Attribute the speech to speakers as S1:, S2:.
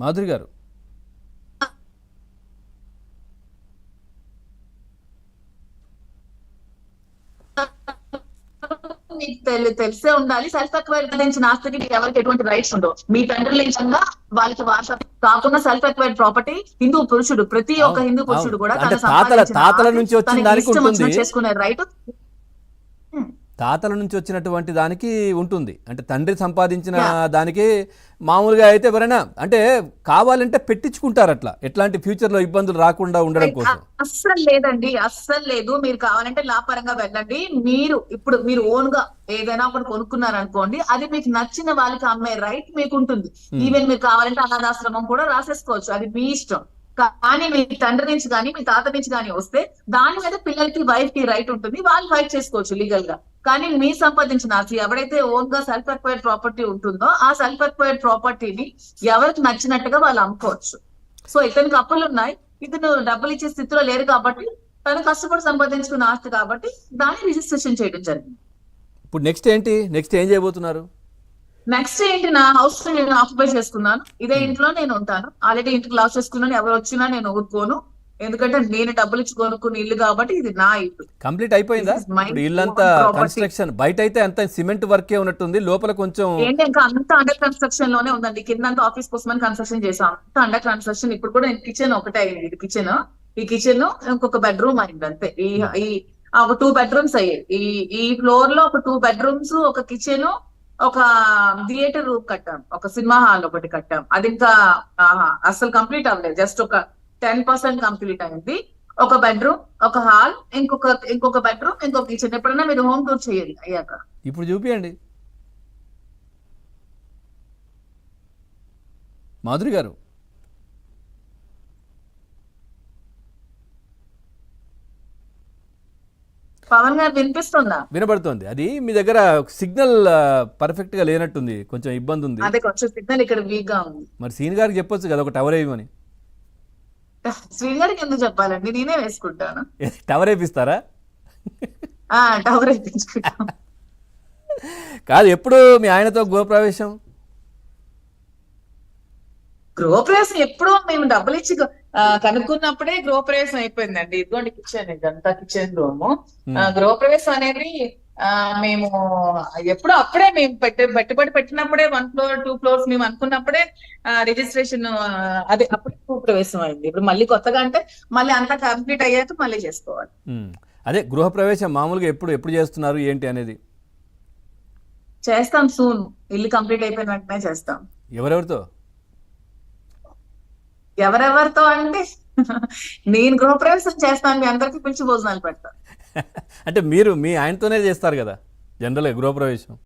S1: మాధురి గారు
S2: మీకు తెలిసే ఉండాలి. సెల్ఫ్ ఎక్వైర్డ్ నుంచి ఆస్తికి మీకు ఎవరికి ఎటువంటి రైట్స్ ఉండవు. మీ తండ్రి నిజంగా వాళ్ళకి వారసత్వం కాకుండా సెల్ఫ్ ఎక్వైర్డ్ ప్రాపర్టీ హిందూ పురుషుడు, ప్రతి ఒక్క
S1: అవును
S2: హిందూ
S1: అవును
S2: పురుషుడు కూడా
S1: అంటే
S2: తన
S1: తాతల
S2: సంపాదించిన
S1: తాతల
S2: ఆస్తి
S1: నుంచి వచ్చిన
S2: తనకి
S1: దానికి
S2: ఇష్టం
S1: ఉంటుంది,
S2: వచ్చినట్టు చేసుకునే రైట్.
S1: తాతల నుంచి వచ్చినటువంటి దానికి ఉంటుంది. అంటే తండ్రి సంపాదించిన
S2: యా
S1: దానికి మామూలుగా అయితే ఎవరైనా అంటే కావాలంటే పెట్టించుకుంటారు అట్లా, ఎట్లాంటి ఫ్యూచర్లో ఇబ్బందులు రాకుండా ఉండడం కోసం.
S2: అస్సలు లేదండి, అస్సలు లేదు. మీరు కావాలంటే లా పరంగా వెళ్ళండి. ఇప్పుడు మీరు ఓన్ గా ఏదైనా ఒకటి కొనుక్కున్నారు అనుకోండి, అది మీకు నచ్చిన వాళ్ళకి అమ్మే రైట్ మీకు ఉంటుంది.
S1: ఉమ్,
S2: ఈవెన్ మీరు కావాలంటే అనాథాశ్రమం కూడా రాసేసుకోవచ్చు, అది మీ ఇష్టం. కానీ మీ తండ్రి నుంచి కానీ మీ తాత నుంచి కానీ వస్తే దాని మీద పిల్లలకి వైఫ్ కి రైట్ ఉంటుంది, వాళ్ళు ఫైట్ చేసుకోవచ్చు లీగల్ గా. కానీ మీ సంపాదించిన ఆస్తి ఎవడైతే ఓన్ గా సెల్ఫ్ ఎక్వైర్డ్ ప్రాపర్టీ ఉంటుందో ఆ సెల్ఫ్ ఎక్వైర్డ్ ప్రాపర్టీని ఎవరికి నచ్చినట్టుగా వాళ్ళు అమ్ముకోవచ్చు. సో ఇతనికి అప్పులు ఉన్నాయి, ఇతను డబ్బులు ఇచ్చే స్థితిలో లేరు కాబట్టి తను కష్టపడి సంపాదించుకున్న ఆస్తి కాబట్టి దాన్ని రిజిస్ట్రేషన్ చేయడం జరిగింది.
S1: ఇప్పుడు నెక్స్ట్ ఏంటి, నెక్స్ట్ ఏం చేయబోతున్నారు?
S2: నెక్స్ట్ ఏంటి, నా హౌస్ నేను ఆక్యుపై చేసుకున్నాను. ఇదే
S1: ఉమ్,
S2: ఇంట్లో నేను ఉంటాను. ఆల్రెడీ ఇంటికి లాస్ చేసుకున్నాను. ఎవరు వచ్చినా నేను ఊరుకోను. ఎందుకంటే నేను డబ్బులు ఇచ్చి కొనుక్కున్న ఇల్లు కాబట్టి ఇది నా ఇల్లు.
S1: కంప్లీట్
S2: దిస్
S1: అయిపోయిందా?
S2: ఇస్ మై
S1: ఇప్పుడు ఇల్లంతా
S2: ఓన్ ప్రాపర్టీ.
S1: కన్స్ట్రక్షన్, బయట అయితే అంత సిమెంట్ వర్కే ఉన్నట్టుంది, లోపల కొంచెం.
S2: ఏంటి ఇంకా అంతా అండర్ కన్స్ట్రక్షన్ లోనే ఉందండి. కింద అంతా ఆఫీస్ కోసమని కన్స్ట్రక్షన్ చేసాం, అంతా అండర్ కన్స్ట్రక్షన్. ఇప్పుడు కూడా కిచెన్ ఒకటే అయింది. ఇది కిచెన్, ఈ కిచెన్ ఇంకొక బెడ్రూమ్ అయింది అంతే. ఈ
S1: ఉమ్,
S2: ఈ ఒక 2 బెడ్రూమ్స్ అయ్యాయి. ఈ ఫ్లోర్ లో ఒక 2 బెడ్రూమ్స్, ఒక కిచెన్, ఒక థియేటర్ రూమ్ కట్టాం, ఒక సినిమా హాల్ ఒకటి కట్టాం. అది ఇంకా అసలు కంప్లీట్ అవ్వలేదు, జస్ట్ ఒక 10% కంప్లీట్ అయింది. ఒక బెడ్రూమ్, ఒక హాల్, ఇంకొక బెడ్రూమ్, ఇంకొక కిచెన్. ఎప్పుడైనా మీరు హోమ్ టూర్ చేయాలి అయ్యాక.
S1: ఇప్పుడు చూపియండి మాధురి గారు.
S2: పవన్ గారు వినిపిస్తుందా?
S1: వినబడుతోంది. అది మీ దగ్గర సిగ్నల్ పర్ఫెక్ట్ గా లేనట్టుంది, కొంచెం ఇబ్బంది ఉంది.
S2: అదే కొంచెం సిగ్నల్ ఇక్కడ వీక్ గా ఉంది.
S1: మరి సీన్ గారికి చెప్పొచ్చు కదా ఒక టవర్ వేయమని.
S2: శ్రీని గారికి ఎందుకు చెప్పాలండి, నేనే వేసుకుంటాను.
S1: టవర్ వేపిస్తారా?
S2: టవర్ వేయించుకుంటాం.
S1: కాదు, ఎప్పుడు మీ ఆయనతో గృహప్రవేశం?
S2: గృహప్రవేశం ఎప్పుడో మేము డబ్బులు ఇచ్చి కనుక్కున్నప్పుడే గృహప్రవేశం అయిపోయిందండి. ఇదిగోండి కిచెన్, ఇదంతా కిచెన్ రూమ్.
S1: ఉమ్,
S2: గృహప్రవేశం అనేది మేము ఎప్పుడో అప్పుడే మేము పెట్టుబడి పెట్టినప్పుడే 1 ఫ్లోర్ 2 ఫ్లోర్స్ మేము అనుకున్నప్పుడే రిజిస్ట్రేషన్, అదే అప్పుడే గృహప్రవేశం అయింది. ఇప్పుడు మళ్ళీ కొత్తగా అంటే మళ్ళీ అంతా కంప్లీట్ అయ్యాక మళ్ళీ చేసుకోవాలి.
S1: ఉమ్. అదే గృహప్రవేశం మామూలుగా ఎప్పుడు ఎప్పుడు చేస్తున్నారు ఏంటి అనేది?
S2: చేస్తాం సూన్, ఇల్లు కంప్లీట్ అయిపోయిన వెంటనే చేస్తాం.
S1: ఎవరెవరితో?
S2: ఎవరెవరితో అంటే నేను గృహప్రవేశం చేస్తాను, మీ అందరికి పిలిచి భోజనాలు పెడతాను.
S1: అంటే మీరు మీ ఆయనతోనే చేస్తారు కదా జనరల్గా గృహప్రవేశం.